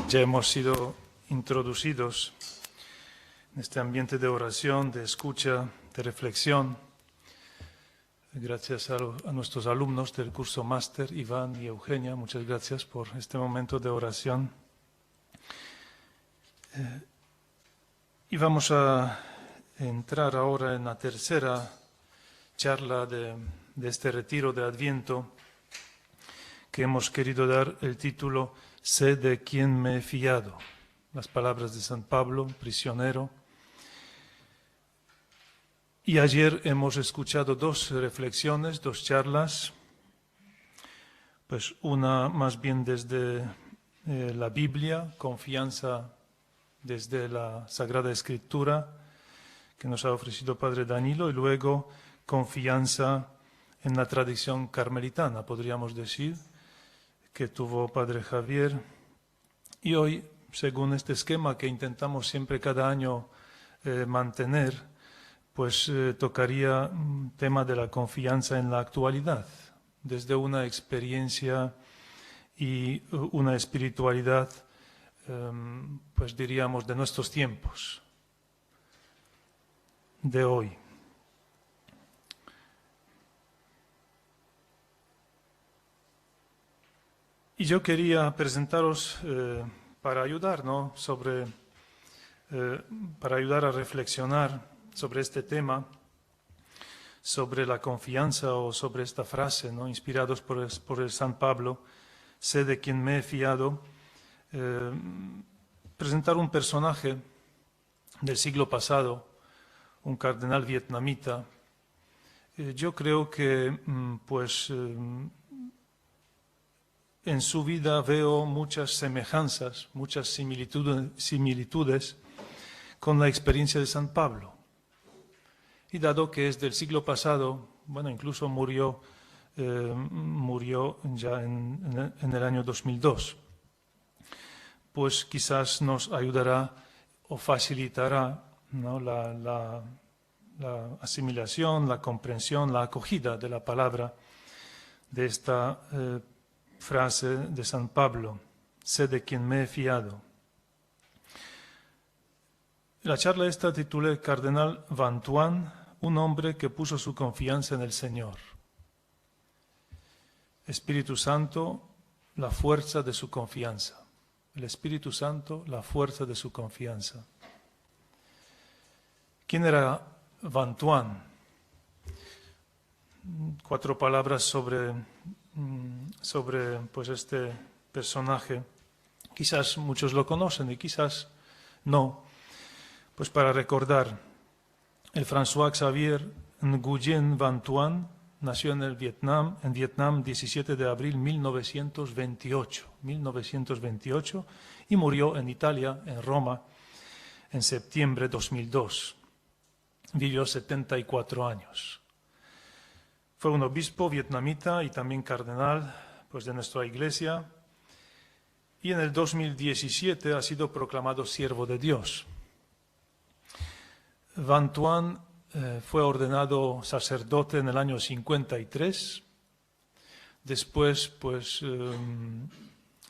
Ya hemos sido introducidos en este ambiente de oración, de escucha, de reflexión, gracias a nuestros alumnos del curso máster, Iván y Eugenia. Muchas gracias por este momento de oración. Y vamos a entrar ahora en la tercera charla de este retiro de Adviento, que hemos querido dar el título «Sé de quién me he fiado». Las palabras de San Pablo, prisionero. Y ayer hemos escuchado dos reflexiones, dos charlas, pues una más bien desde la Biblia, confianza desde la Sagrada Escritura que nos ha ofrecido Padre Danilo, y luego confianza en la tradición carmelitana, podríamos decir, que tuvo Padre Javier. Y hoy, según este esquema que intentamos siempre cada año mantener, pues tocaría un tema de la confianza en la actualidad, desde una experiencia y una espiritualidad, pues diríamos, de nuestros tiempos, de hoy. Y yo quería presentaros para ayudar, ¿no? Para ayudar a reflexionar sobre este tema, sobre la confianza o sobre esta frase, ¿no? Inspirados por el San Pablo, sé de quién me he fiado, presentar un personaje del siglo pasado, un cardenal vietnamita. Yo creo que pues en su vida veo muchas semejanzas, muchas similitudes con la experiencia de San Pablo. Y dado que es del siglo pasado, bueno, incluso murió ya en el año 2002, pues quizás nos ayudará o facilitará, ¿no?, la asimilación, la comprensión, la acogida de la palabra de esta frase de San Pablo, sé de quién me he fiado. La charla esta titulé Cardenal Van Thuan, un hombre que puso su confianza en el Señor. Espíritu Santo, la fuerza de su confianza. El Espíritu Santo, la fuerza de su confianza. ¿Quién era Van Thuan? 4 palabras sobre pues este personaje. Quizás muchos lo conocen y quizás no. Pues para recordar, el François Xavier Nguyen Van Thuan nació en Vietnam 17 de abril 1928, y murió en Italia, en Roma, en septiembre de 2002. Vivió 74 años. Fue un obispo vietnamita y también cardenal, pues, de nuestra iglesia, y en el 2017 ha sido proclamado siervo de Dios. Van Thuan fue ordenado sacerdote en el año 53. Después, pues,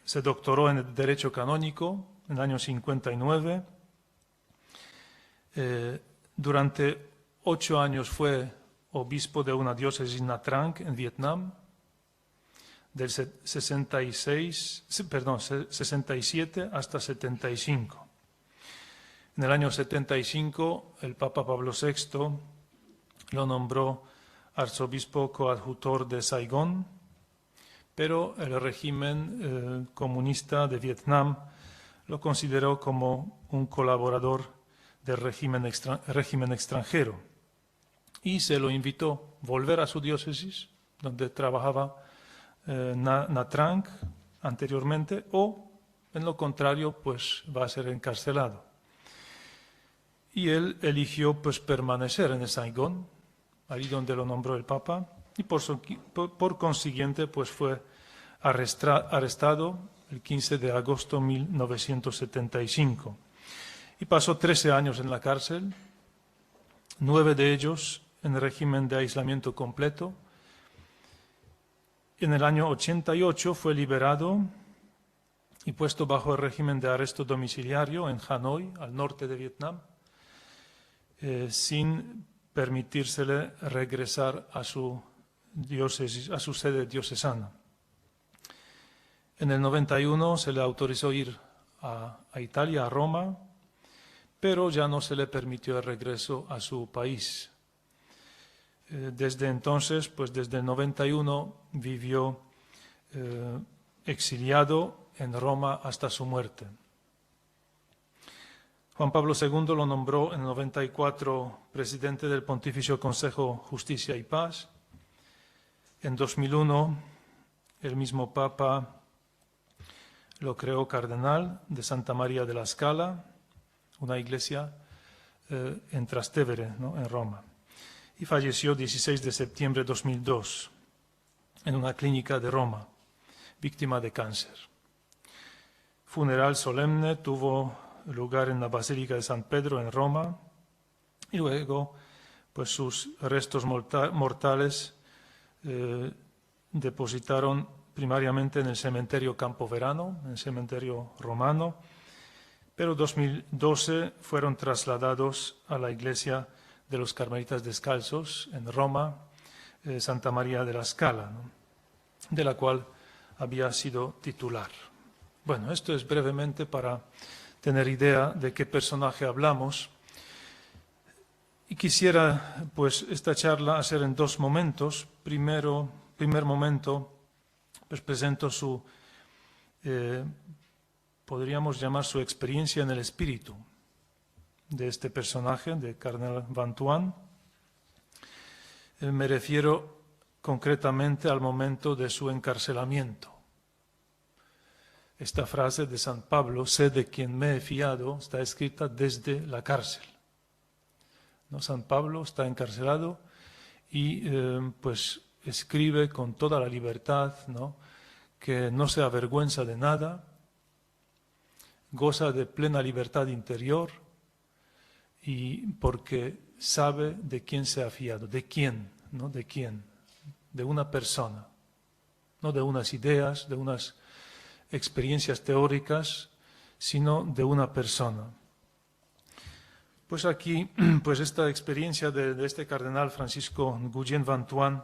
se doctoró en el Derecho Canónico en el año 59. Durante 8 años fue obispo de una diócesis Nha Trang en Vietnam, del 67 hasta 75. En el año 75, el Papa Pablo VI lo nombró arzobispo coadjutor de Saigón, pero el régimen comunista de Vietnam lo consideró como un colaborador del régimen extranjero y se lo invitó a volver a su diócesis, donde trabajaba Nha Trang anteriormente, o, en lo contrario, pues va a ser encarcelado. Y él eligió, pues, permanecer en el Saigón, allí donde lo nombró el Papa, y por consiguiente, pues, fue arrestado el 15 de agosto de 1975. Y pasó 13 años en la cárcel, 9 de ellos en régimen de aislamiento completo. En el año 88 fue liberado y puesto bajo el régimen de arresto domiciliario en Hanoi, al norte de Vietnam, sin permitírsele regresar a su diócesis, a su sede diocesana. En el 91 se le autorizó ir a Italia, a Roma, pero ya no se le permitió el regreso a su país. Desde entonces, pues desde el 91, vivió exiliado en Roma hasta su muerte. Juan Pablo II lo nombró en el 94 presidente del Pontificio Consejo Justicia y Paz. En 2001, el mismo Papa lo creó cardenal de Santa María de la Scala, una iglesia en Trastevere, ¿no?, en Roma. Y falleció 16 de septiembre de 2002 en una clínica de Roma, víctima de cáncer. Funeral solemne tuvo lugar en la Basílica de San Pedro en Roma y luego pues sus restos mortales depositaron primariamente en el cementerio Campo Verano, en el cementerio romano, pero en 2012 fueron trasladados a la iglesia de los Carmelitas Descalzos en Roma, Santa María de la Scala, ¿no?, de la cual había sido titular. Bueno, esto es brevemente para tener idea de qué personaje hablamos. Y quisiera, pues, esta charla hacer en dos momentos. Primer momento, pues presento su, podríamos llamar su experiencia en el espíritu de este personaje, de Cardenal Vantuan. Me refiero concretamente al momento de su encarcelamiento. Esta frase de San Pablo, sé de quien me he fiado, está escrita desde la cárcel, ¿no? San Pablo está encarcelado y pues escribe con toda la libertad, ¿no?, que no se avergüenza de nada, goza de plena libertad interior y porque sabe de quién se ha fiado. ¿De quién? ¿No? ¿De quién? De una persona, no de unas ideas, de unas experiencias teóricas, sino de una persona. Pues aquí, pues esta experiencia de este cardenal Francisco Nguyen Vantuan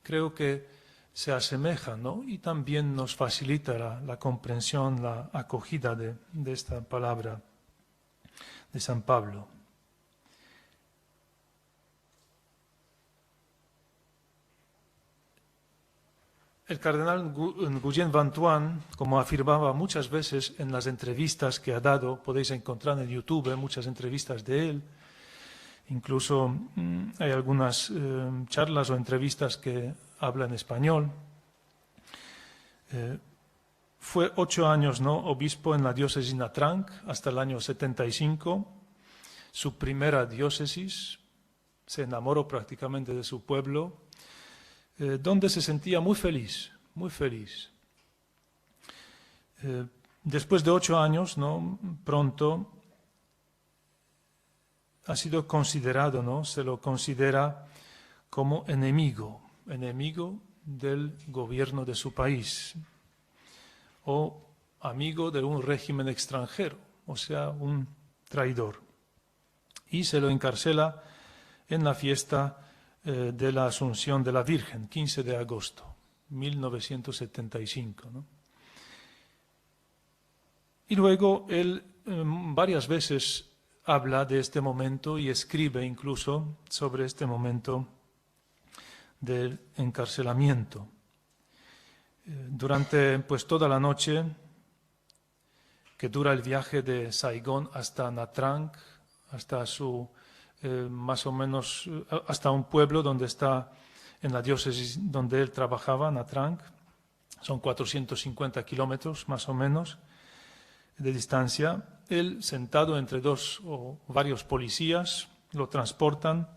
creo que se asemeja, ¿no?, y también nos facilita la comprensión, la acogida de esta palabra de San Pablo. El cardenal Nguyen Vantuan, como afirmaba muchas veces en las entrevistas que ha dado, podéis encontrar en YouTube muchas entrevistas de él, incluso hay algunas charlas o entrevistas que habla en español. Fue 8 años, ¿no?, obispo en la diócesis Nha Trang hasta el año 75, su primera diócesis, se enamoró prácticamente de su pueblo, donde se sentía muy feliz, muy feliz. Después de 8 años, ¿no?, pronto ha sido considerado, ¿no?, se lo considera como enemigo del gobierno de su país o amigo de un régimen extranjero, o sea, un traidor. Y se lo encarcela en la fiesta de la Asunción de la Virgen, 15 de agosto, 1975, ¿no? Y luego él varias veces habla de este momento y escribe incluso sobre este momento del encarcelamiento. Durante pues toda la noche que dura el viaje de Saigón hasta Nha Trang, hasta su más o menos hasta un pueblo donde está en la diócesis donde él trabajaba, Nha Trang, son 450 kilómetros más o menos de distancia. Él, sentado entre dos o varios policías, lo transportan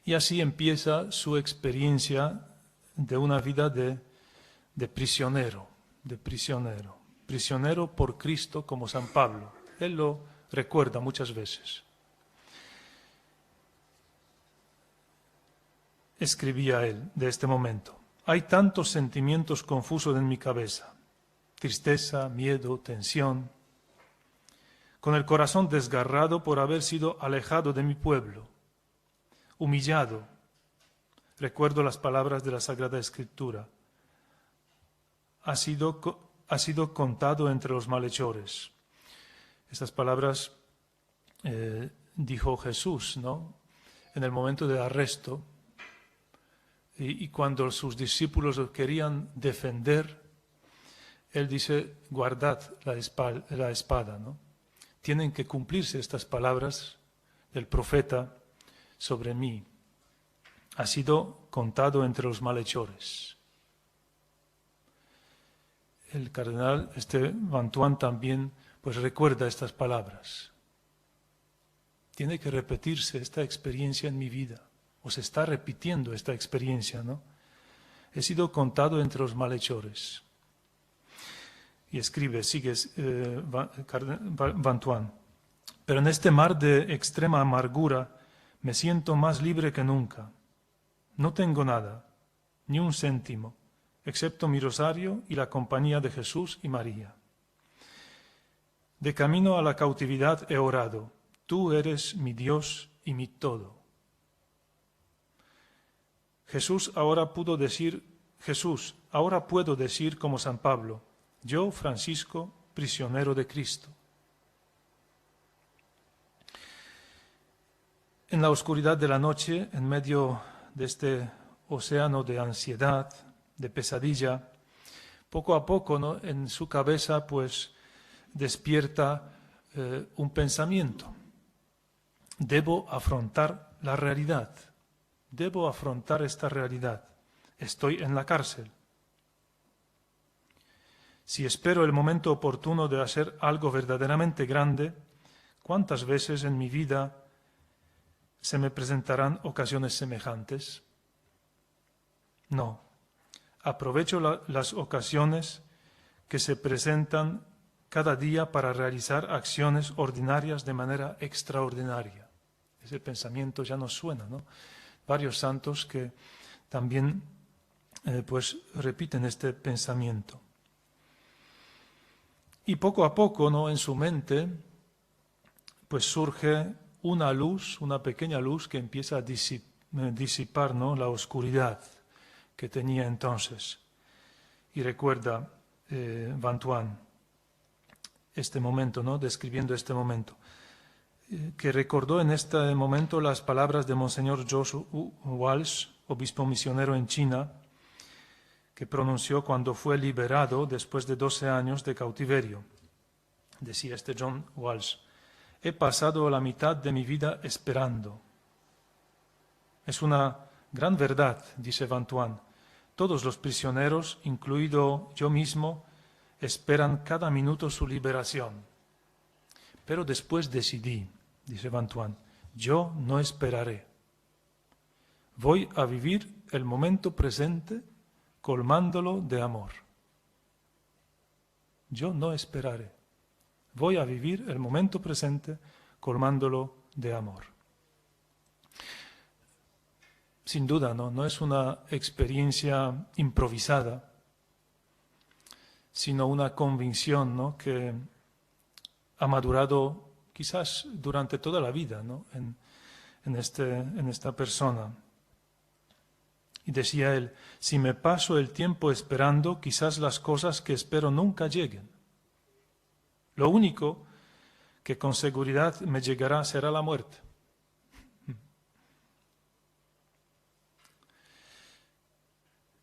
y así empieza su experiencia de una vida de prisionero, prisionero por Cristo como San Pablo. Él lo recuerda muchas veces. Escribía él de este momento: hay tantos sentimientos confusos en mi cabeza. tristeza, miedo, tensión, con el corazón desgarrado por haber sido alejado de mi pueblo, humillado. Recuerdo las palabras de la Sagrada Escritura. Ha sido contado entre los malhechores. Estas palabras dijo Jesús, ¿no?, en el momento del arresto, y cuando sus discípulos lo querían defender, Él dice, guardad la espada, ¿no? Tienen que cumplirse estas palabras del profeta sobre mí. Ha sido contado entre los malhechores. El cardenal Vantuan también pues recuerda estas palabras. Tiene que repetirse esta experiencia en mi vida, o se está repitiendo esta experiencia, ¿no? He sido contado entre los malhechores. Y escribe, sigue Vantuan, pero en este mar de extrema amargura me siento más libre que nunca. No tengo nada, ni un céntimo, excepto mi rosario y la compañía de Jesús y María. De camino a la cautividad he orado, tú eres mi Dios y mi todo. Ahora puedo decir como San Pablo, yo, Francisco, prisionero de Cristo. En la oscuridad de la noche, en medio de este océano de ansiedad, de pesadilla, poco a poco, ¿no?, en su cabeza pues despierta un pensamiento. Debo afrontar la realidad. Debo afrontar esta realidad. Estoy en la cárcel. Si espero el momento oportuno de hacer algo verdaderamente grande, ¿cuántas veces en mi vida se me presentarán ocasiones semejantes? No. Aprovecho las ocasiones que se presentan cada día para realizar acciones ordinarias de manera extraordinaria. Ese pensamiento ya nos suena, ¿no? Varios santos que también pues repiten este pensamiento. Y poco a poco, ¿no?, en su mente pues surge una luz, una pequeña luz que empieza a disipar, ¿no?, la oscuridad que tenía entonces. Y recuerda Vantuan este momento, ¿no?, describiendo este momento, que recordó en este momento las palabras de Monseñor George Walsh, obispo misionero en China, que pronunció cuando fue liberado después de 12 años de cautiverio. Decía John Walsh, he pasado la mitad de mi vida esperando. Es una gran verdad, dice Vantuan. Todos los prisioneros, incluido yo mismo, esperan cada minuto su liberación. Pero después decidí, dice Vantuan, yo no esperaré. Voy a vivir el momento presente colmándolo de amor. Yo no esperaré. Voy a vivir el momento presente colmándolo de amor. Sin duda, no es una experiencia improvisada, sino una convicción, ¿no?, que ha madurado quizás durante toda la vida, ¿no?, en esta persona. Y decía él, si me paso el tiempo esperando, quizás las cosas que espero nunca lleguen. Lo único que con seguridad me llegará será la muerte.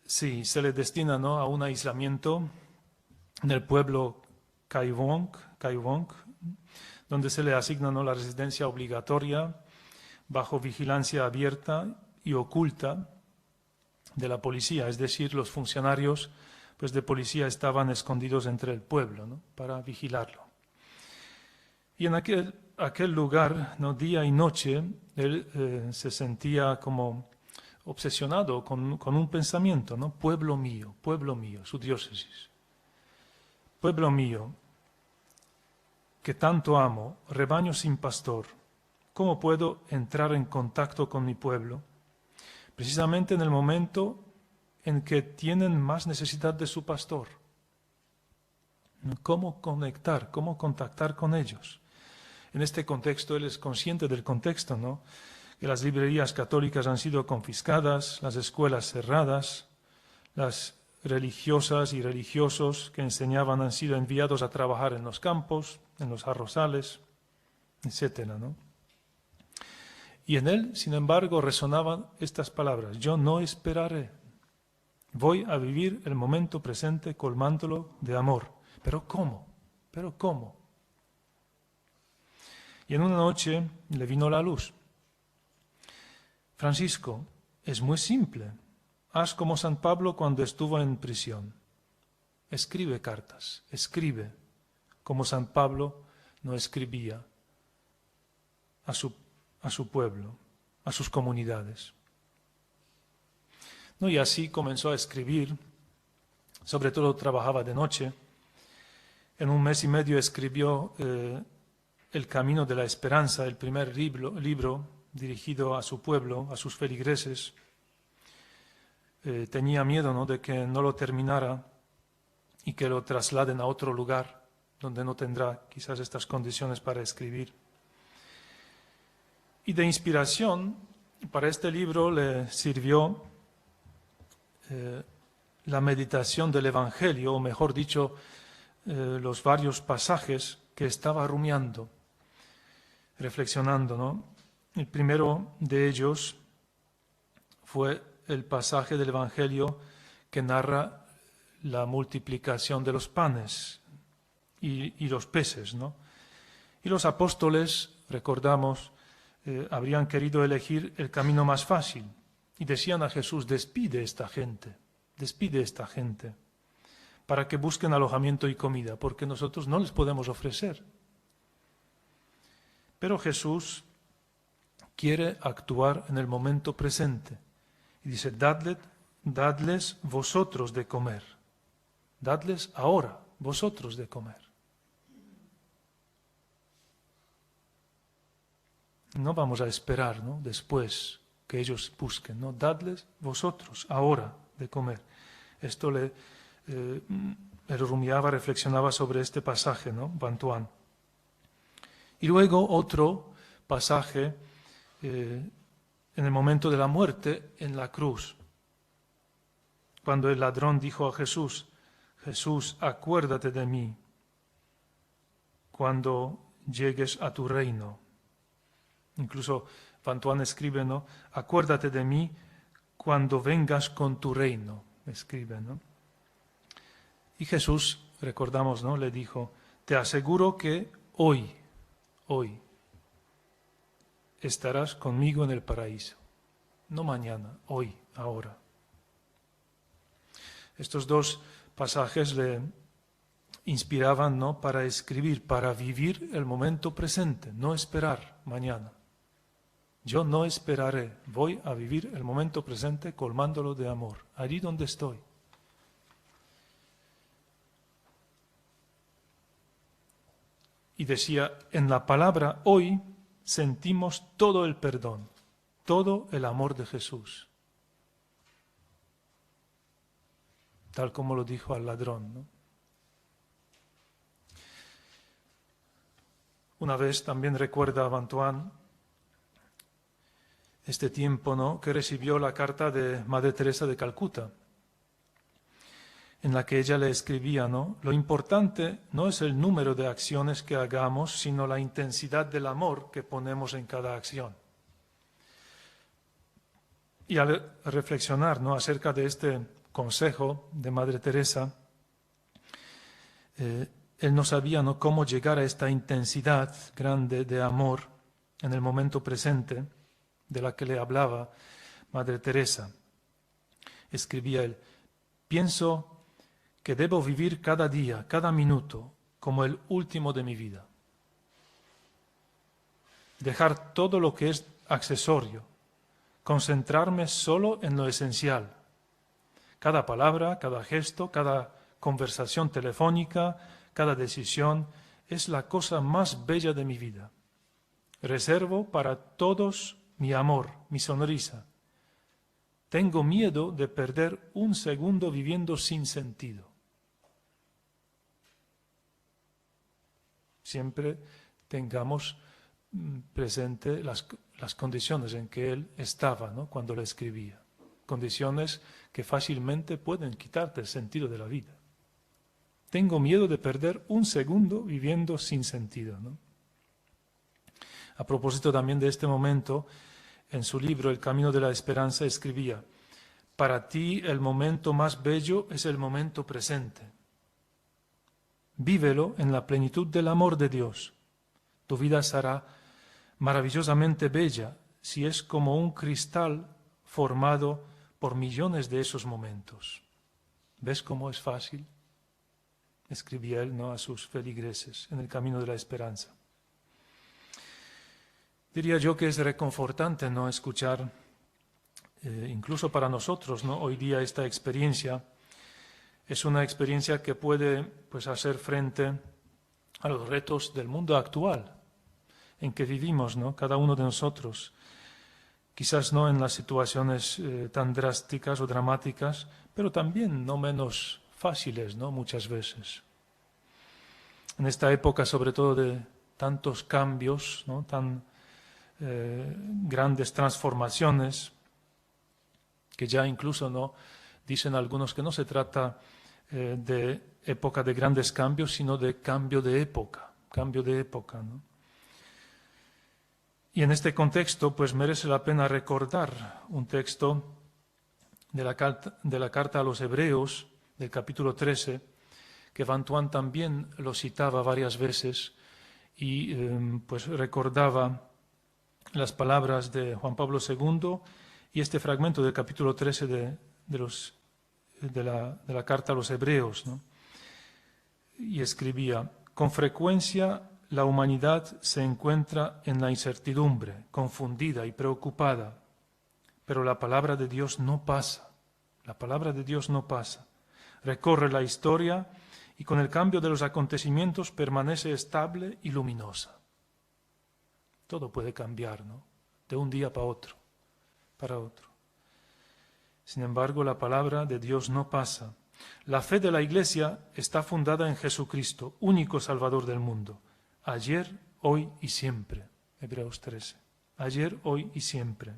Sí, se le destina, ¿no?, a un aislamiento en el pueblo Kaiwong, donde se le asigna, ¿no?, la residencia obligatoria bajo vigilancia abierta y oculta de la policía, es decir, los funcionarios pues de policía estaban escondidos entre el pueblo, ¿no?, para vigilarlo. Y en aquel lugar, ¿no?, día y noche, él se sentía como obsesionado con un pensamiento, ¿no? Pueblo mío, su diócesis. Pueblo mío, que tanto amo, rebaño sin pastor, ¿cómo puedo entrar en contacto con mi pueblo? Precisamente en el momento en que tienen más necesidad de su pastor. ¿Cómo conectar, cómo contactar con ellos? En este contexto, él es consciente del contexto, ¿no? Que las librerías católicas han sido confiscadas, las escuelas cerradas, las religiosas y religiosos que enseñaban han sido enviados a trabajar en los campos, en los arrozales, etcétera, ¿no? Y en él, sin embargo, resonaban estas palabras: yo no esperaré, voy a vivir el momento presente colmándolo de amor. ¿Pero cómo? ¿Pero cómo? Y en una noche le vino la luz. Francisco, es muy simple. Haz como San Pablo cuando estuvo en prisión. Escribe cartas, escribe como San Pablo no escribía a su pueblo, a sus comunidades. ¿No? Y así comenzó a escribir, sobre todo trabajaba de noche. En 1 mes y medio escribió El Camino de la Esperanza, el primer libro dirigido a su pueblo, a sus feligreses. Tenía miedo, ¿no?, de que no lo terminara y que lo trasladen a otro lugar donde no tendrá quizás estas condiciones para escribir. Y de inspiración para este libro le sirvió la meditación del Evangelio, o mejor dicho, los varios pasajes que estaba rumiando, reflexionando, ¿no? El primero de ellos fue el pasaje del Evangelio que narra la multiplicación de los panes y los peces, ¿no? Y los apóstoles, recordamos, habrían querido elegir el camino más fácil y decían a Jesús: despide esta gente, para que busquen alojamiento y comida, porque nosotros no les podemos ofrecer. Pero Jesús quiere actuar en el momento presente y dice: dadles vosotros de comer, dadles ahora vosotros de comer. No vamos a esperar, ¿no?, después que ellos busquen, ¿no? Dadles vosotros ahora de comer. Esto él rumiaba, reflexionaba sobre este pasaje, ¿no?, Bantuán. Y luego otro pasaje en el momento de la muerte en la cruz, cuando el ladrón dijo a Jesús: Jesús, acuérdate de mí cuando llegues a tu reino. Incluso Bantuán escribe, ¿no?, acuérdate de mí cuando vengas con tu reino, escribe, ¿no? Y Jesús, recordamos, ¿no?, le dijo: te aseguro que hoy estarás conmigo en el paraíso. No mañana, hoy, ahora. Estos dos pasajes le inspiraban, ¿no?, para escribir, para vivir el momento presente, no esperar mañana. Yo no esperaré, voy a vivir el momento presente colmándolo de amor, allí donde estoy. Y decía: en la palabra hoy sentimos todo el perdón, todo el amor de Jesús. Tal como lo dijo al ladrón, ¿no? Una vez también recuerda a Bantuán este tiempo, ¿no?, que recibió la carta de Madre Teresa de Calcuta, en la que ella le escribía, ¿no?: lo importante no es el número de acciones que hagamos, sino la intensidad del amor que ponemos en cada acción. Y al reflexionar, ¿no?, acerca de este consejo de Madre Teresa, él no sabía, ¿no?, cómo llegar a esta intensidad grande de amor en el momento presente de la que le hablaba Madre Teresa. Escribía él: pienso que debo vivir cada día, cada minuto, como el último de mi vida. Dejar todo lo que es accesorio, concentrarme solo en lo esencial. Cada palabra, cada gesto, cada conversación telefónica, cada decisión es la cosa más bella de mi vida. Reservo para todos mi amor, mi sonrisa. Tengo miedo de perder un segundo viviendo sin sentido. siempre tengamos presente las condiciones en que él estaba, ¿no?, cuando lo escribía. Condiciones que fácilmente pueden quitarte el sentido de la vida. Tengo miedo de perder un segundo viviendo sin sentido, ¿no? A propósito también de este momento, en su libro El Camino de la Esperanza escribía: para ti el momento más bello es el momento presente. Vívelo en la plenitud del amor de Dios. Tu vida será maravillosamente bella si es como un cristal formado por millones de esos momentos. ¿Ves cómo es fácil? Escribía él, ¿no?, a sus feligreses en el Camino de la Esperanza. Diría yo que es reconfortante, ¿no?, escuchar, incluso para nosotros, ¿no?, hoy día esta experiencia. Es una experiencia que puede, pues, hacer frente a los retos del mundo actual en que vivimos, ¿no?, cada uno de nosotros. Quizás no en las situaciones tan drásticas o dramáticas, pero también no menos fáciles, ¿no?, muchas veces. En esta época, sobre todo, de tantos cambios, ¿no?, tan grandes transformaciones, que ya incluso, ¿no?, dicen algunos que no se trata de época de grandes cambios, sino de cambio de época, ¿no? Y en este contexto, pues merece la pena recordar un texto de la carta a los Hebreos, del capítulo 13, que Vantuán también lo citaba varias veces y pues recordaba las palabras de Juan Pablo II y este fragmento del capítulo 13 de la carta a los Hebreos, ¿no? Y escribía: con frecuencia la humanidad se encuentra en la incertidumbre, confundida y preocupada, pero la palabra de Dios no pasa. La palabra de Dios no pasa. Recorre la historia y con el cambio de los acontecimientos permanece estable y luminosa. Todo puede cambiar, ¿no?, de un día para otro. Sin embargo, la palabra de Dios no pasa. La fe de la Iglesia está fundada en Jesucristo, único Salvador del mundo, ayer, hoy y siempre. Hebreos 13. Ayer, hoy y siempre.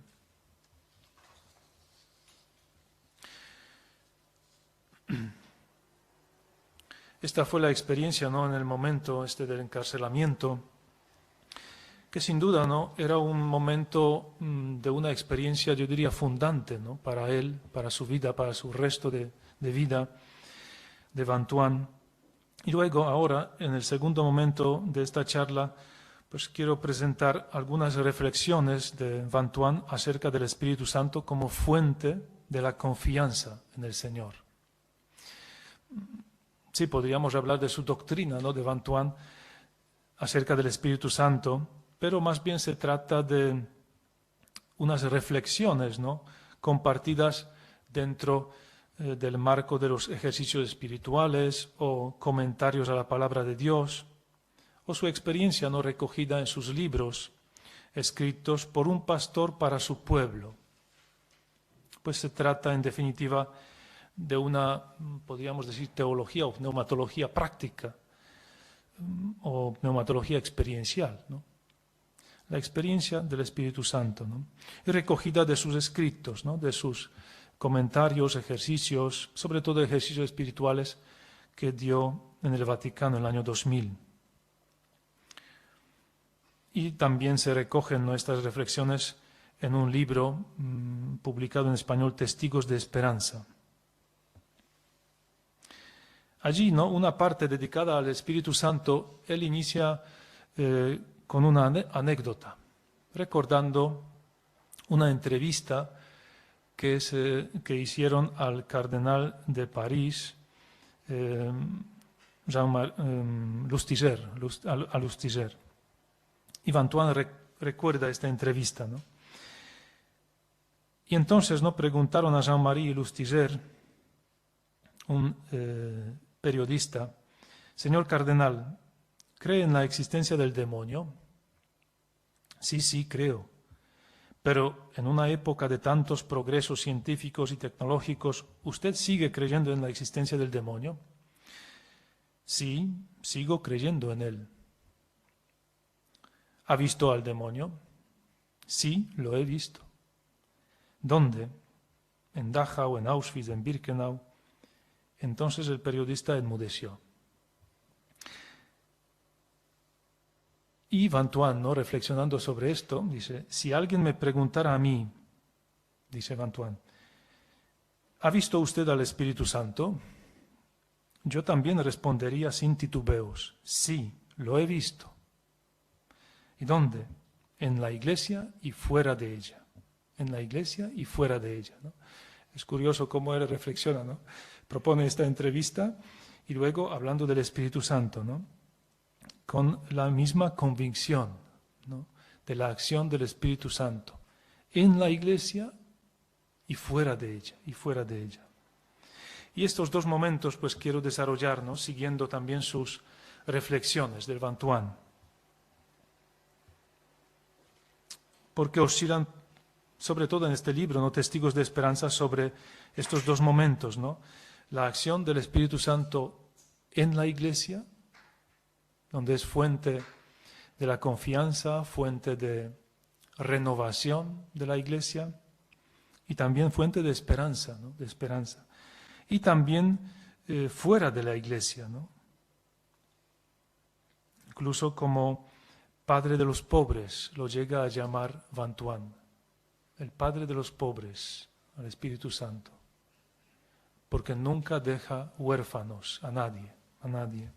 Esta fue la experiencia, ¿no?, en el momento del encarcelamiento, que sin duda, ¿no?, era un momento de una experiencia, yo diría, fundante, ¿no?, para él, para su vida, para su resto de vida de Vantuán. Y luego, ahora, en el segundo momento de esta charla, pues quiero presentar algunas reflexiones de Vantuán acerca del Espíritu Santo como fuente de la confianza en el Señor. Sí, podríamos hablar de su doctrina, ¿no?, de Vantuán acerca del Espíritu Santo, pero más bien se trata de unas reflexiones, ¿no?, compartidas dentro del marco de los ejercicios espirituales o comentarios a la palabra de Dios, o su experiencia, ¿no?, recogida en sus libros escritos por un pastor para su pueblo. Pues se trata, en definitiva, de una, podríamos decir, teología o pneumatología práctica o pneumatología experiencial, ¿no?, la experiencia del Espíritu Santo, ¿no?, y recogida de sus escritos, ¿no?, de sus comentarios, ejercicios, sobre todo ejercicios espirituales que dio en el Vaticano en el año 2000. Y también se recogen nuestras reflexiones en un libro publicado en español, Testigos de Esperanza. Allí, ¿no?, una parte dedicada al Espíritu Santo, él inicia con una anécdota, recordando una entrevista que hicieron al cardenal de París, Lustiger, a Lustiger. Y Vantuán recuerda esta entrevista, ¿no? Y entonces, ¿no?, preguntaron a Jean-Marie Lustiger, un periodista: señor cardenal, ¿cree en la existencia del demonio? Sí, creo. Pero en una época de tantos progresos científicos y tecnológicos, ¿usted sigue creyendo en la existencia del demonio? Sí, sigo creyendo en él. ¿Ha visto al demonio? Sí, lo he visto. ¿Dónde? En Dachau, en Auschwitz, en Birkenau. Entonces el periodista enmudeció. Y Van Thuan, ¿no?, reflexionando sobre esto, dice, si alguien me preguntara a mí, dice Van Thuan, ¿ha visto usted al Espíritu Santo? Yo también respondería sin titubeos, sí, lo he visto. ¿Y dónde? En la iglesia y fuera de ella. En la iglesia y fuera de ella, ¿no? Es curioso cómo él reflexiona, ¿no? Propone esta entrevista y luego hablando del Espíritu Santo, ¿no?, con la misma convicción, ¿no?, de la acción del Espíritu Santo en la iglesia y fuera de ella, y fuera de ella. Y estos dos momentos pues quiero desarrollarnos siguiendo también sus reflexiones del Van Thuan, porque oscilan, sobre todo en este libro, ¿no?, Testigos de Esperanza, sobre estos dos momentos, ¿no?, la acción del Espíritu Santo en la iglesia, donde es fuente de la confianza, fuente de renovación de la iglesia y también fuente de esperanza, ¿no?, de esperanza. Y también fuera de la iglesia, ¿no?, incluso como Padre de los pobres lo llega a llamar Van Thuan, el Padre de los pobres, al Espíritu Santo, porque nunca deja huérfanos a nadie, a nadie.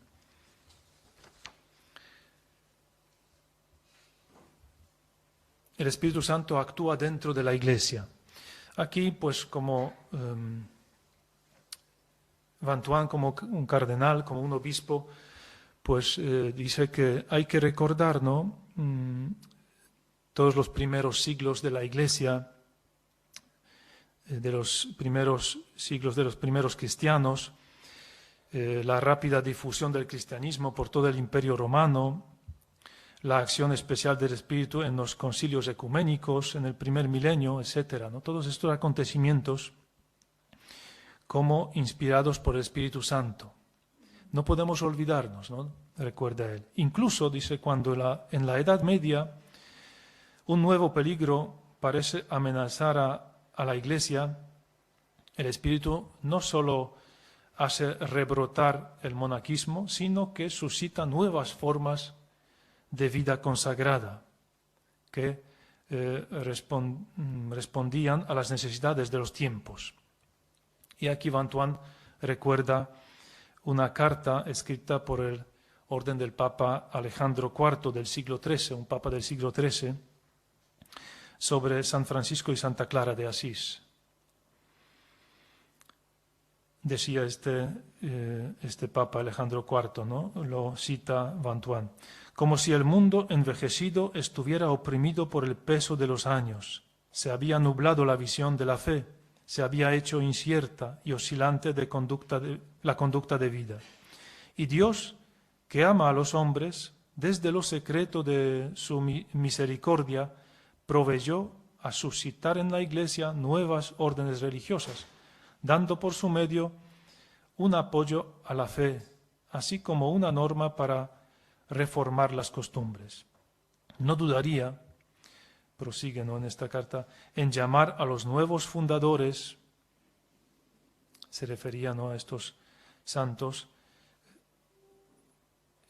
El Espíritu Santo actúa dentro de la iglesia. Aquí, pues, como Van Thuan, como un cardenal, como un obispo, pues dice que hay que recordar, ¿no?, todos los primeros siglos de la iglesia, de los primeros siglos de los primeros cristianos, la rápida difusión del cristianismo por todo el Imperio Romano, la acción especial del Espíritu en los concilios ecuménicos, en el primer milenio, etc., ¿no? Todos estos acontecimientos como inspirados por el Espíritu Santo. No podemos olvidarnos, ¿no?, recuerda él. Incluso, dice, cuando en la Edad Media un nuevo peligro parece amenazar a la Iglesia, el Espíritu no solo hace rebrotar el monaquismo, sino que suscita nuevas formas de vida consagrada que respondían a las necesidades de los tiempos. Y aquí Van Thuan recuerda una carta escrita por el orden del Papa Alejandro IV del siglo XIII, un papa del siglo XIII, sobre San Francisco y Santa Clara de Asís. Decía este Papa Alejandro IV, ¿no?, lo cita Van Thuan, como si el mundo envejecido estuviera oprimido por el peso de los años, se había nublado la visión de la fe, se había hecho incierta y oscilante la conducta de vida. Y Dios, que ama a los hombres, desde lo secreto de su misericordia, proveyó a suscitar en la Iglesia nuevas órdenes religiosas, dando por su medio un apoyo a la fe, así como una norma para reformar las costumbres. No dudaría, prosigue, ¿no?, en esta carta, en llamar a los nuevos fundadores, se refería, ¿no?, a estos santos,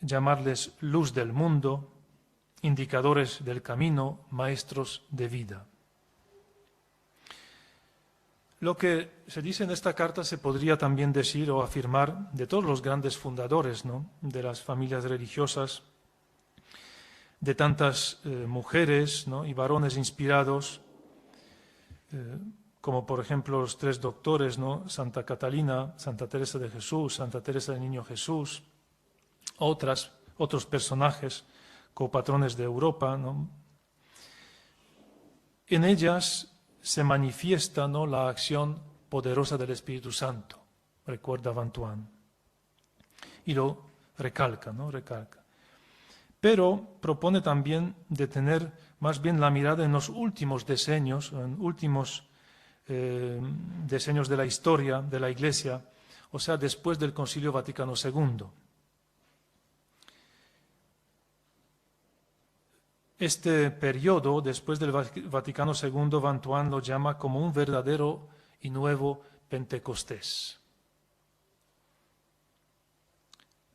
llamarles luz del mundo, indicadores del camino, maestros de vida. Lo que se dice en esta carta se podría también decir o afirmar de todos los grandes fundadores, ¿no?, de las familias religiosas, de tantas mujeres, ¿no?, y varones inspirados, como por ejemplo los tres doctores, ¿no?, Santa Catalina, Santa Teresa de Jesús, Santa Teresa del Niño Jesús, otros personajes copatrones de Europa, ¿no? En ellas se manifiesta, ¿no?, la acción poderosa del Espíritu Santo, recuerda Van Thuan, y lo recalca, ¿no?, recalca. Pero propone también de tener más bien la mirada en los últimos diseños, diseños de la historia de la Iglesia, o sea, después del Concilio Vaticano II. Este periodo, después del Vaticano II, Vantuan lo llama como un verdadero y nuevo Pentecostés.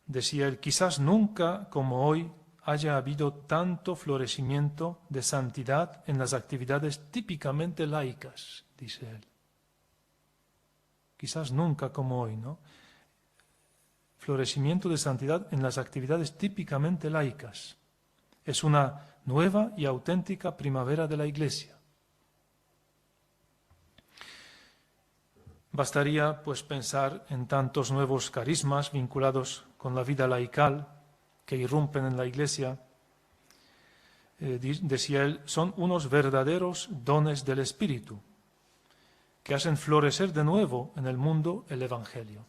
Decía él, quizás nunca como hoy haya habido tanto florecimiento de santidad en las actividades típicamente laicas, dice él. Quizás nunca como hoy, ¿no? Florecimiento de santidad en las actividades típicamente laicas. Es una nueva y auténtica primavera de la Iglesia. Bastaría, pues, pensar en tantos nuevos carismas vinculados con la vida laical que irrumpen en la Iglesia. Decía él, son unos verdaderos dones del Espíritu que hacen florecer de nuevo en el mundo el Evangelio.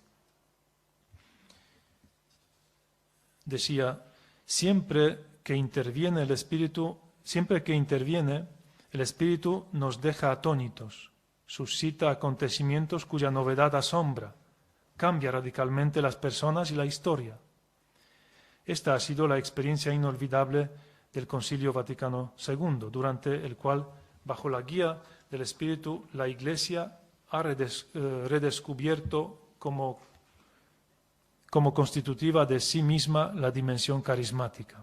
Decía, siempre que interviene el Espíritu nos deja atónitos, suscita acontecimientos cuya novedad asombra, cambia radicalmente las personas y la historia. Esta ha sido la experiencia inolvidable del Concilio Vaticano II, durante el cual, bajo la guía del Espíritu, la Iglesia ha redescubierto como constitutiva de sí misma la dimensión carismática.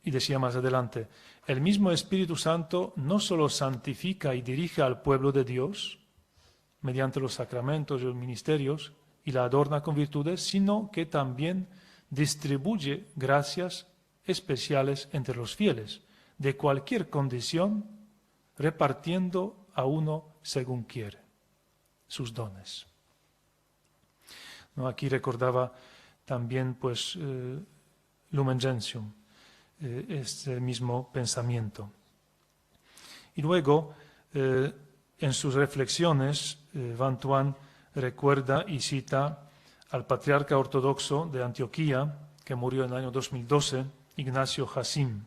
Y decía más adelante, el mismo Espíritu Santo no solo santifica y dirige al pueblo de Dios mediante los sacramentos y los ministerios y la adorna con virtudes, sino que también distribuye gracias especiales entre los fieles, de cualquier condición, repartiendo a uno según quiere sus dones. ¿No? Aquí recordaba también, pues, Lumen Gentium, este mismo pensamiento. Y luego, en sus reflexiones, Vantuan recuerda y cita al patriarca ortodoxo de Antioquía, que murió en el año 2012, Ignacio Hasim,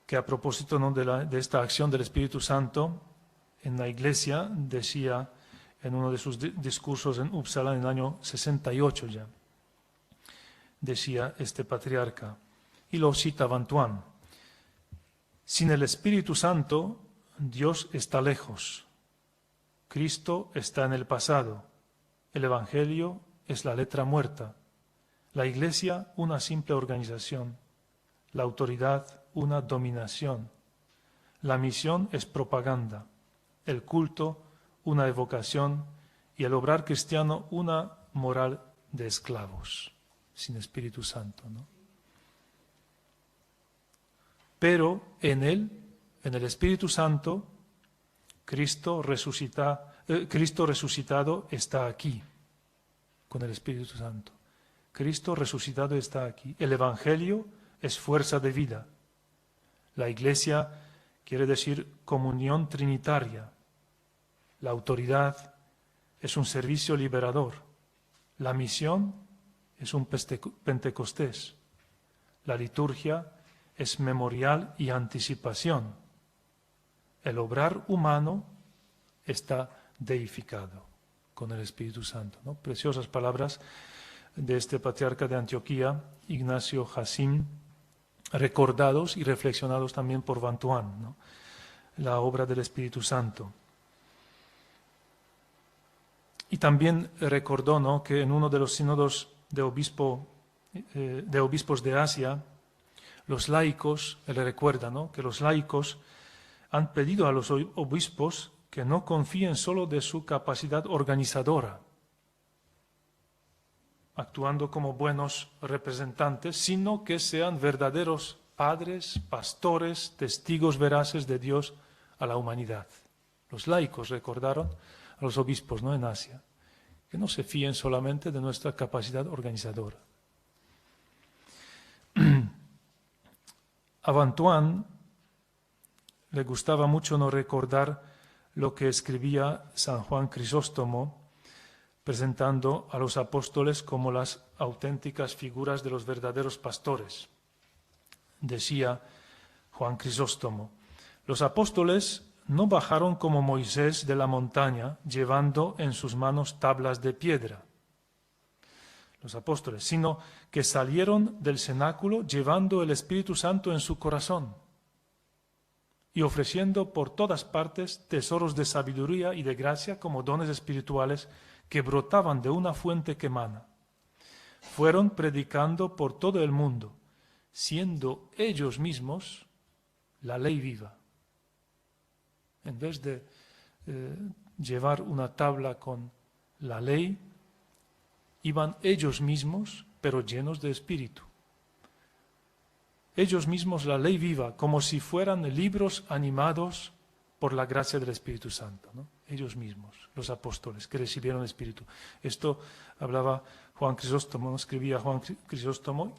que a propósito, ¿no?, de esta acción del Espíritu Santo en la Iglesia, decía en uno de sus discursos en Uppsala en el año 68 ya, decía este patriarca, y lo cita Vantuan, sin el Espíritu Santo, Dios está lejos, Cristo está en el pasado, el Evangelio es la letra muerta, la Iglesia una simple organización, la autoridad una dominación, la misión es propaganda, el culto una evocación y el obrar cristiano una moral de esclavos, sin Espíritu Santo, ¿no? Pero en él, en el Espíritu Santo, Cristo resucitado está aquí, con el Espíritu Santo. Cristo resucitado está aquí. El Evangelio es fuerza de vida. La Iglesia quiere decir comunión trinitaria. La autoridad es un servicio liberador. La misión es un Pentecostés. La liturgia es memorial y anticipación. El obrar humano está deificado con el Espíritu Santo, ¿no? Preciosas palabras de este patriarca de Antioquía, Ignacio Hasim, recordados y reflexionados también por Vantuan, ¿no? La obra del Espíritu Santo. Y también recordó, ¿no?, que en uno de los sínodos de obispos de Asia, los laicos, él recuerda, ¿no?, que los laicos han pedido a los obispos que no confíen solo de su capacidad organizadora, actuando como buenos representantes, sino que sean verdaderos padres, pastores, testigos veraces de Dios a la humanidad. Los laicos recordaron a los obispos, ¿no?, en Asia, que no se fíen solamente de nuestra capacidad organizadora. A Vantuan le gustaba mucho no recordar lo que escribía San Juan Crisóstomo, presentando a los apóstoles como las auténticas figuras de los verdaderos pastores. Decía Juan Crisóstomo, los apóstoles no bajaron como Moisés de la montaña llevando en sus manos tablas de piedra. los apóstoles, sino que salieron del cenáculo llevando el Espíritu Santo en su corazón y ofreciendo por todas partes tesoros de sabiduría y de gracia como dones espirituales que brotaban de una fuente que emana. Fueron predicando por todo el mundo, siendo ellos mismos la ley viva. En vez de llevar una tabla con la ley, iban ellos mismos, pero llenos de espíritu. Ellos mismos la ley viva, como si fueran libros animados por la gracia del Espíritu Santo, ¿no? Ellos mismos, los apóstoles que recibieron el Espíritu. Esto hablaba Juan Crisóstomo, ¿no? Escribía Juan Crisóstomo,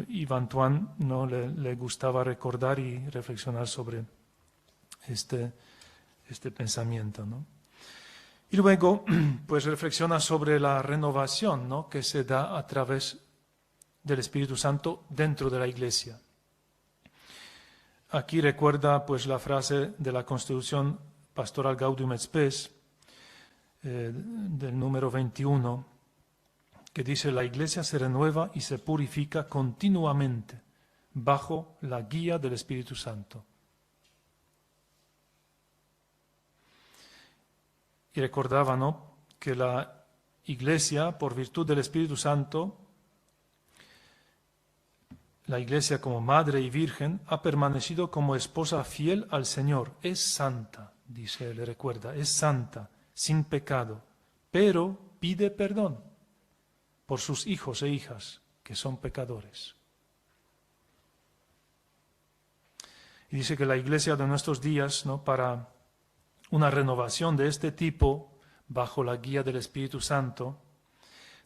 y Van Tuan, ¿no? le gustaba recordar y reflexionar sobre este pensamiento, ¿no? Y luego, pues reflexiona sobre la renovación, ¿no? que se da a través del Espíritu Santo dentro de la Iglesia. Aquí recuerda pues la frase de la Constitución Pastoral Gaudium et Spes, del número 21, que dice: la Iglesia se renueva y se purifica continuamente bajo la guía del Espíritu Santo. Y recordaba, ¿no?, que la Iglesia, por virtud del Espíritu Santo, la Iglesia como madre y virgen, ha permanecido como esposa fiel al Señor. Es santa, dice, le recuerda, es santa, sin pecado, pero pide perdón por sus hijos e hijas que son pecadores. Y dice que la Iglesia de nuestros días, ¿no?, para una renovación de este tipo, bajo la guía del Espíritu Santo,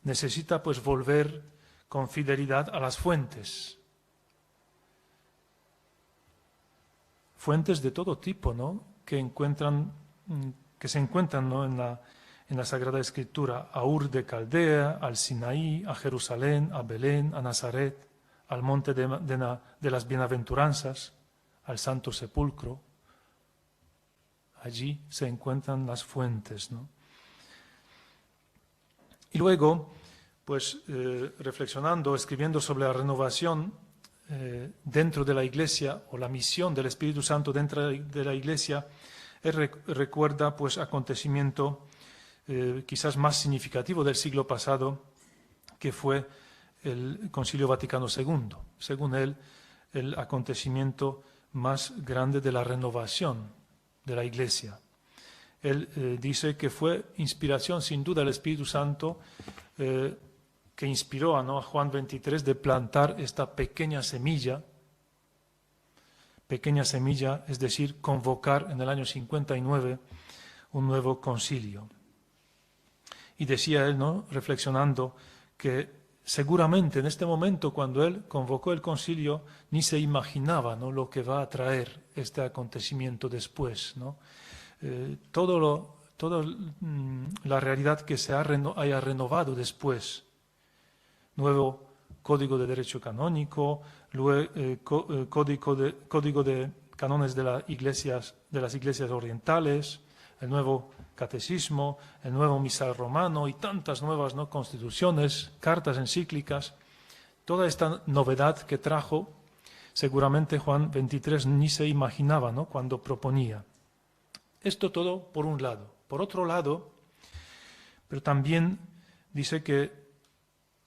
necesita pues volver con fidelidad a las fuentes. Fuentes de todo tipo, ¿no?, que se encuentran, ¿no?, en la Sagrada Escritura, a Ur de Caldea, al Sinaí, a Jerusalén, a Belén, a Nazaret, al monte de las bienaventuranzas, al Santo Sepulcro. Allí se encuentran las fuentes, ¿no? Y luego, pues reflexionando, escribiendo sobre la renovación dentro de la Iglesia, o la misión del Espíritu Santo dentro de la Iglesia, él recuerda pues acontecimiento quizás más significativo del siglo pasado, que fue el Concilio Vaticano II. Según él, el acontecimiento más grande de la renovación de la Iglesia. Él dice que fue inspiración sin duda del Espíritu Santo que inspiró a Juan 23 de plantar esta pequeña semilla, es decir, convocar en el año 59 un nuevo concilio. Y decía él, ¿no?, reflexionando, que seguramente en este momento, cuando él convocó el concilio, ni se imaginaba, ¿no?, lo que va a traer este acontecimiento después, ¿no? Toda la realidad que se haya renovado después. Nuevo Código de Derecho Canónico, Código de Cánones de las iglesias orientales, el nuevo Catecismo, el nuevo Misal Romano y tantas nuevas, ¿no?, constituciones, cartas encíclicas. Toda esta novedad que trajo, seguramente Juan 23 ni se imaginaba, ¿no?, cuando proponía. Esto todo por un lado. Por otro lado, pero también dice que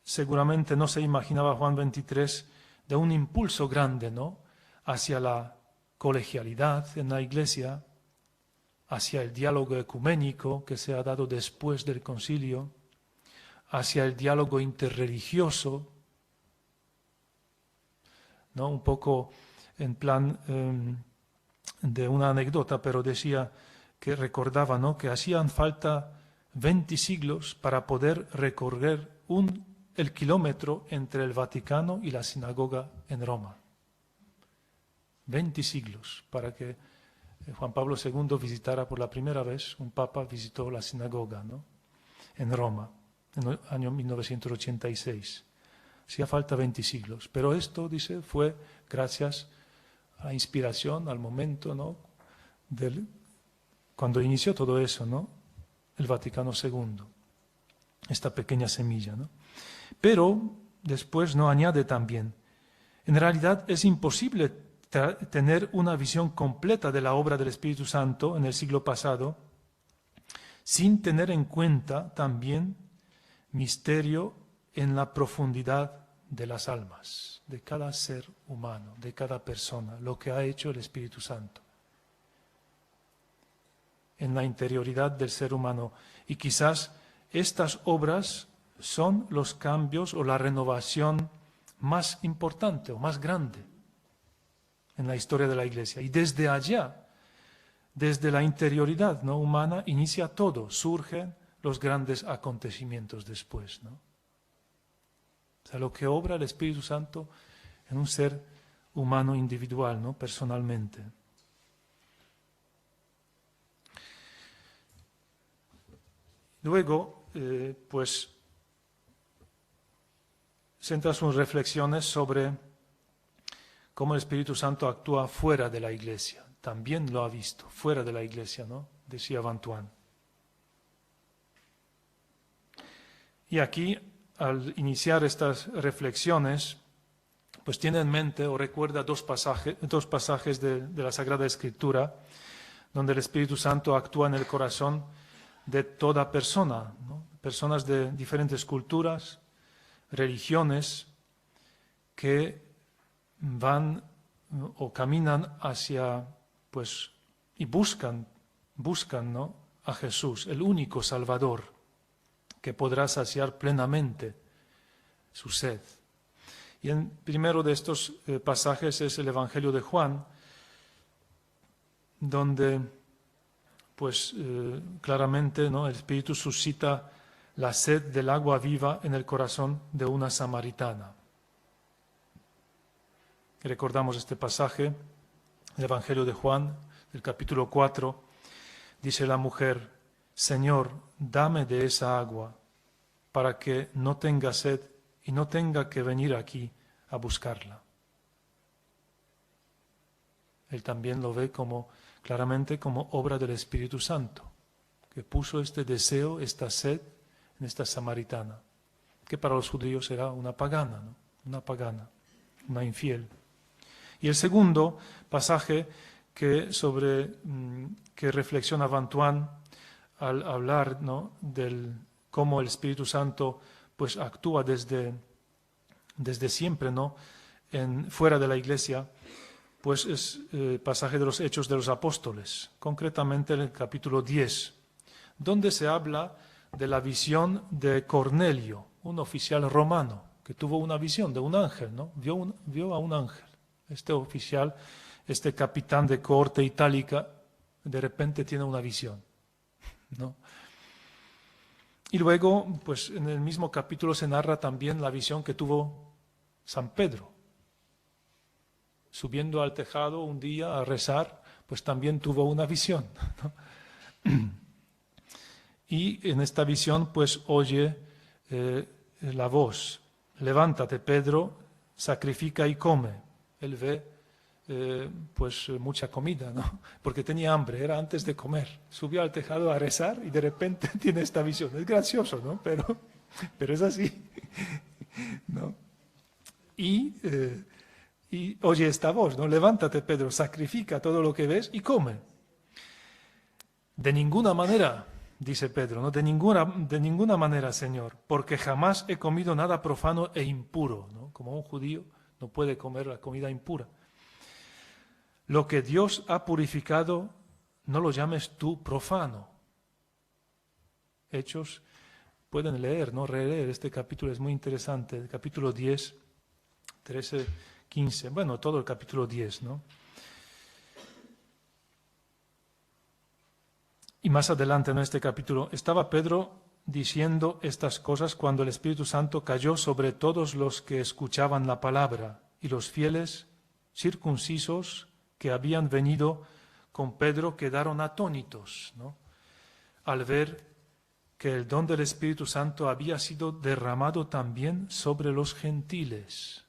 seguramente no se imaginaba Juan 23 de un impulso grande, ¿no?, hacia la colegialidad en la Iglesia, hacia el diálogo ecuménico que se ha dado después del concilio, hacia el diálogo interreligioso, ¿no?, un poco en plan de una anécdota, pero decía que recordaba, ¿no?, que hacían falta 20 siglos para poder recorrer el kilómetro entre el Vaticano y la sinagoga en Roma. 20 siglos para que Juan Pablo II visitara por la primera vez, un papa visitó la sinagoga, ¿no?, en Roma, en el año 1986. Hacía falta 20 siglos. Pero esto, dice, fue gracias a la inspiración, al momento, ¿no?, cuando inició todo eso, ¿no?, el Vaticano II. esta pequeña semilla, ¿no? Pero después no añade también, en realidad es imposible tener una visión completa de la obra del Espíritu Santo en el siglo pasado sin tener en cuenta también misterio en la profundidad de las almas, de cada ser humano, de cada persona, lo que ha hecho el Espíritu Santo en la interioridad del ser humano. Y quizás estas obras son los cambios o la renovación más importante o más grande en la historia de la Iglesia. Y desde allá, desde la interioridad, ¿no?, humana, inicia todo, surgen los grandes acontecimientos después, ¿no? O sea, lo que obra el Espíritu Santo en un ser humano individual, ¿no?, personalmente. Luego, pues, centra sus reflexiones sobre cómo el Espíritu Santo actúa fuera de la Iglesia. También lo ha visto, fuera de la Iglesia, ¿no?, decía Vantuan. Y aquí, al iniciar estas reflexiones, pues tiene en mente o recuerda dos pasajes de la Sagrada Escritura, donde el Espíritu Santo actúa en el corazón de toda persona, ¿no?, personas de diferentes culturas, religiones, que van o caminan hacia, pues, y buscan, ¿no?, a Jesús, el único Salvador, que podrá saciar plenamente su sed. Y el primero de estos pasajes es el Evangelio de Juan, donde, pues, claramente, ¿no?, el Espíritu suscita la sed del agua viva en el corazón de una samaritana. Recordamos este pasaje, el Evangelio de Juan, del capítulo 4, dice la mujer: Señor, dame de esa agua, para que no tenga sed y no tenga que venir aquí a buscarla. Él también lo ve claramente como obra del Espíritu Santo, que puso este deseo, esta sed en esta samaritana, que para los judíos era una pagana, ¿no?, una infiel. Y el segundo pasaje que reflexiona Vantuan al hablar, ¿no?, del cómo el Espíritu Santo, pues, actúa desde siempre, ¿no?, fuera de la Iglesia, pues es el pasaje de los Hechos de los Apóstoles, concretamente en el capítulo 10, donde se habla de la visión de Cornelio, un oficial romano, que tuvo una visión de un ángel, ¿no? Vio a un ángel. Este oficial, este capitán de cohorte itálica, de repente tiene una visión, ¿no? Y luego, pues en el mismo capítulo se narra también la visión que tuvo San Pedro. Subiendo al tejado un día a rezar, pues también tuvo una visión, ¿no? Y en esta visión, pues oye la voz: levántate, Pedro, sacrifica y come. Él ve pues mucha comida, ¿no?, porque tenía hambre, era antes de comer. Subió al tejado a rezar y de repente tiene esta visión. Es gracioso, ¿no?, pero es así, ¿no? Y oye esta voz, ¿no? Levántate, Pedro, sacrifica todo lo que ves y come. De ninguna manera, dice Pedro, ¿no?, de ninguna manera, Señor, porque jamás he comido nada profano e impuro, ¿no? Como un judío no puede comer la comida impura. Lo que Dios ha purificado, no lo llames tú profano. Hechos, pueden leer, ¿no?, releer este capítulo, es muy interesante, el capítulo 10, 13, 15, bueno, todo el capítulo 10, ¿no? Y más adelante en este capítulo, estaba Pedro diciendo estas cosas cuando el Espíritu Santo cayó sobre todos los que escuchaban la palabra, y los fieles circuncisos que habían venido con Pedro quedaron atónitos, ¿no?, al ver que el don del Espíritu Santo había sido derramado también sobre los gentiles,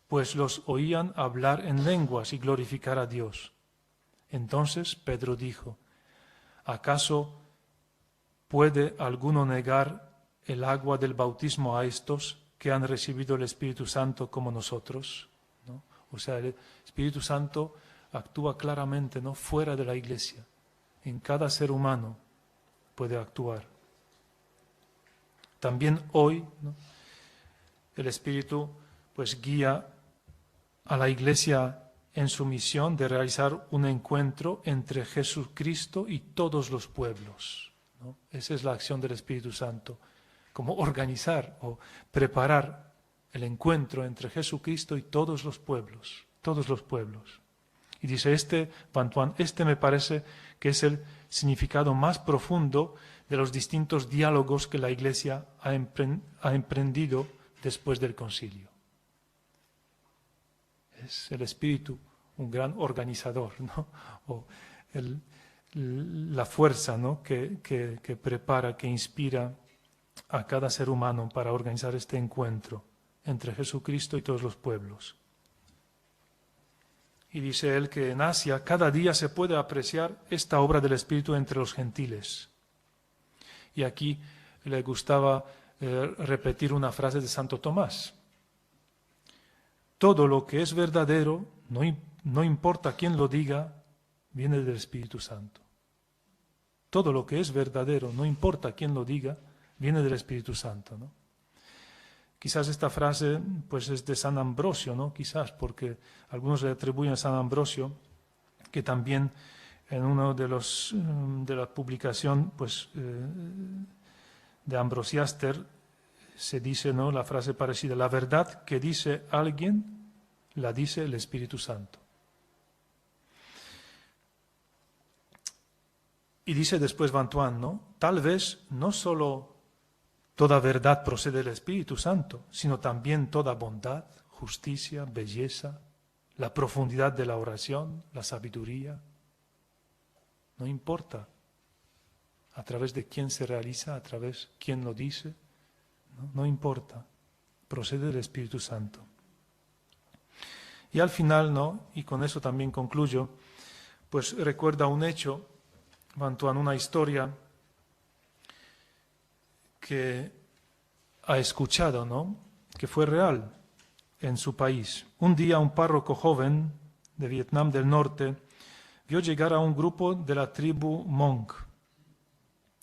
pues los oían hablar en lenguas y glorificar a Dios. Entonces Pedro dijo: ¿acaso puede alguno negar el agua del bautismo a estos que han recibido el Espíritu Santo como nosotros, ¿no? O sea, el Espíritu Santo actúa claramente, ¿no?, fuera de la Iglesia. En cada ser humano puede actuar. También hoy, ¿no?, el Espíritu pues guía a la Iglesia en su misión de realizar un encuentro entre Jesucristo y todos los pueblos, ¿no? Esa es la acción del Espíritu Santo, como organizar o preparar el encuentro entre Jesucristo y todos los pueblos, todos los pueblos. Y dice Vantuan, me parece que es el significado más profundo de los distintos diálogos que la Iglesia ha emprendido después del concilio. Es el Espíritu un gran organizador, ¿no? O la fuerza, ¿no?, que prepara, que inspira a cada ser humano para organizar este encuentro entre Jesucristo y todos los pueblos. Y dice él que en Asia cada día se puede apreciar esta obra del Espíritu entre los gentiles. Y aquí le gustaba repetir una frase de Santo Tomás. Todo lo que es verdadero, no importa quién lo diga, viene del Espíritu Santo. Todo lo que es verdadero, no importa quién lo diga, viene del Espíritu Santo, ¿no? Quizás esta frase pues es de San Ambrosio, ¿no? Quizás porque algunos le atribuyen a San Ambrosio, que también en uno de la publicación pues, de Ambrosiaster se dice, ¿no?, la frase parecida: la verdad que dice alguien, la dice el Espíritu Santo. Y dice después Vantuan, ¿no?, tal vez no solo toda verdad procede del Espíritu Santo, sino también toda bondad, justicia, belleza, la profundidad de la oración, la sabiduría. No importa a través de quién se realiza, a través de quién lo dice, no importa, procede del Espíritu Santo. Y al final, ¿no?, y con eso también concluyo, pues recuerda un hecho, Vantuan, una historia que ha escuchado, ¿no?, que fue real en su país. Un día un párroco joven de Vietnam del Norte vio llegar a un grupo de la tribu Hmong.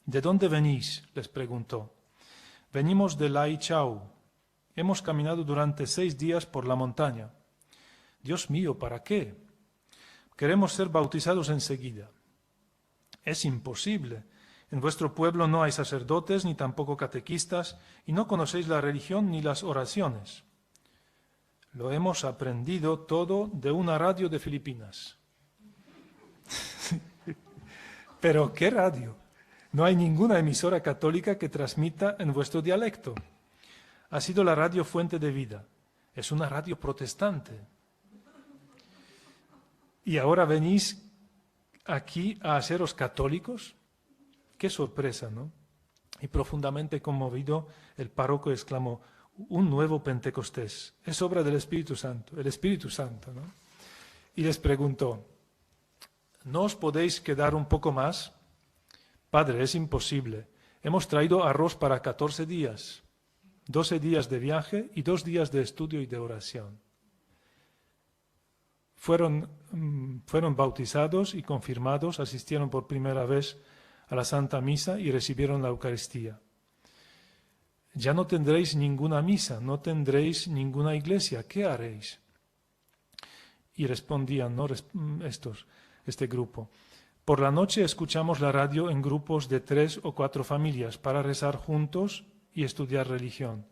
¿De dónde venís?, les preguntó. Venimos de Lai Chau. Hemos caminado durante 6 días por la montaña. Dios mío, ¿para qué? Queremos ser bautizados enseguida. Es imposible. En vuestro pueblo no hay sacerdotes ni tampoco catequistas y no conocéis la religión ni las oraciones. Lo hemos aprendido todo de una radio de Filipinas. ¿Pero qué radio? No hay ninguna emisora católica que transmita en vuestro dialecto. Ha sido la radio Fuente de Vida. Es una radio protestante. ¿Y ahora venís aquí a haceros católicos? Qué sorpresa, ¿no? Y profundamente conmovido, el párroco exclamó: un nuevo Pentecostés. Es obra del Espíritu Santo, el Espíritu Santo, ¿no? Y les preguntó: ¿no os podéis quedar un poco más? Padre, es imposible. Hemos traído arroz para 14 días, 12 días de viaje y 2 días de estudio y de oración. Fueron bautizados y confirmados, asistieron por primera vez a la Santa Misa y recibieron la Eucaristía. Ya no tendréis ninguna misa, no tendréis ninguna iglesia, ¿qué haréis? Y respondían, ¿no?, este grupo: por la noche escuchamos la radio en grupos de 3 o 4 familias para rezar juntos y estudiar religión.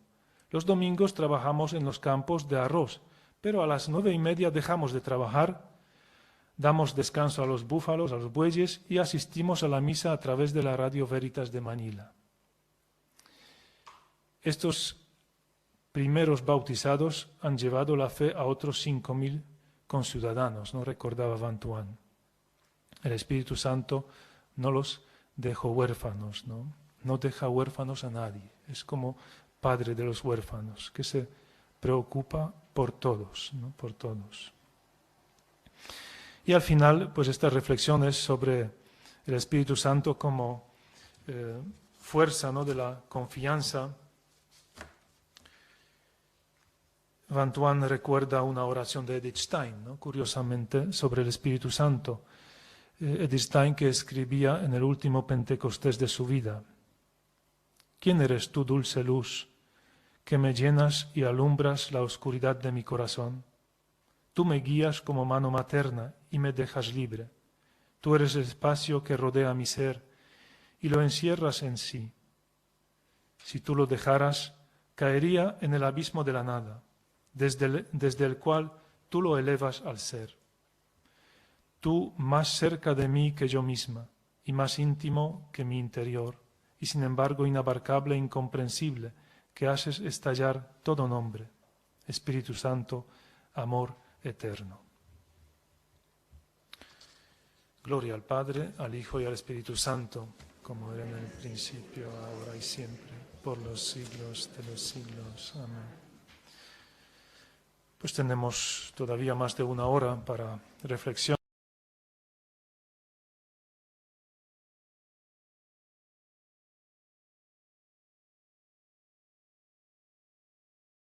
Los domingos trabajamos en los campos de arroz, pero a las 9:30 dejamos de trabajar, damos descanso a los búfalos, a los bueyes y asistimos a la misa a través de la Radio Veritas de Manila. Estos primeros bautizados han llevado la fe a otros 5.000 conciudadanos, ¿no?, recordaba Vantuan. El Espíritu Santo no los dejó huérfanos, ¿no? No deja huérfanos a nadie. Es como padre de los huérfanos, que se preocupa por todos, ¿no?, por todos. Y al final, pues estas reflexiones sobre el Espíritu Santo como fuerza, ¿no?, de la confianza, Vantuan recuerda una oración de Edith Stein, ¿no?, curiosamente, sobre el Espíritu Santo. Edith Stein, que escribía en el último Pentecostés de su vida: ¿Quién eres tú, dulce luz, que me llenas y alumbras la oscuridad de mi corazón? Tú me guías como mano materna y me dejas libre. Tú eres el espacio que rodea mi ser y lo encierras en sí. Si tú lo dejaras, caería en el abismo de la nada, desde el cual tú lo elevas al ser. Tú más cerca de mí que yo misma, y más íntimo que mi interior, y sin embargo inabarcable e incomprensible, que haces estallar todo nombre. Espíritu Santo, amor eterno. Gloria al Padre, al Hijo y al Espíritu Santo, como era en el principio, ahora y siempre, por los siglos de los siglos. Amén. Pues tenemos todavía más de una hora para reflexión.